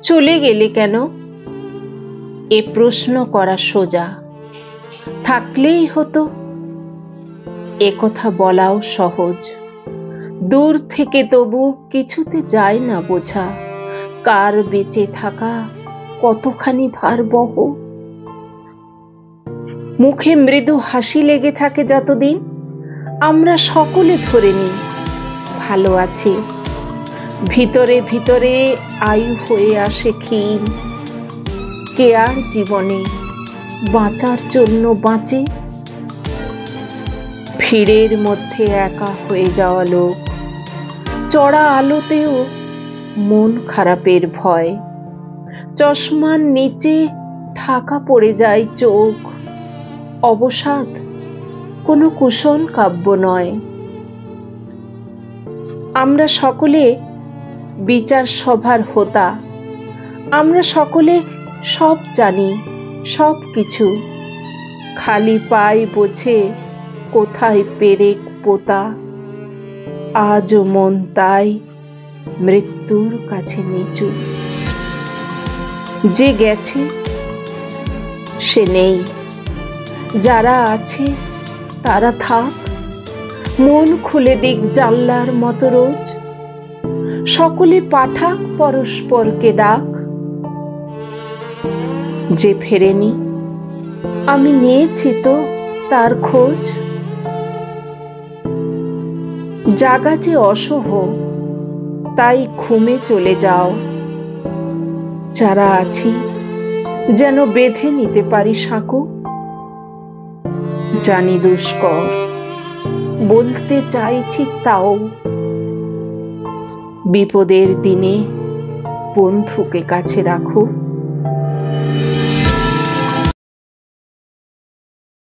চলে গেলে কেন? এ প্রশ্ন করা সোজা, থাকলেই হতো। এ কথা বলাও সহজ, দূর থেকে তবু কিছুতে যায় না বোঝা কার বেঁচে থাকা কতখানি ভারবহ। মুখে মৃদু হাসি লেগে থাকে যতদিন, আমরা সকলে ধরে নিই ভালো আছি। ভিতরে ভিতরে আয়ু হয়ে আসে ক্ষীণ। কে আর জীবনে বাঁচার জন্য বাঁচে? ভিড়ের মধ্যে একা হয়ে যাওয়া লোক, চড়া আলোতেও মন খারাপের ভয়। চশমার নিচে ঢাকা পড়ে যায় চোখ। অবসাদ কোনো কুশল কাব্য নয়। আমরা সকলে বিচার সভার হোতা, আমরা সকলে সব জানি, সব কিছু। খালি পায়ে বোঝে কোথায় পেরেক পোতা। আজও মন তাই মৃত্যুর কাছে নিচু। যে গেছে সে নেই, যারা আছে তারা থাক। মন খুলে দিক জানলার মতো রোজ, সকলে পাঠাক পরস্পরকে ডাক। যে ফেরেনি আমি নিয়েছি তো তার খোঁজ। জাগা যে অসহ তাই ঘুমে চলে যাও। যারা আছি যেন বেঁধে নিতে পারি সাঁকো। জানি দুষ্কর, বলতে চাইছি তাও। বিপদের দিনে বন্ধুকে কাছে রাখো।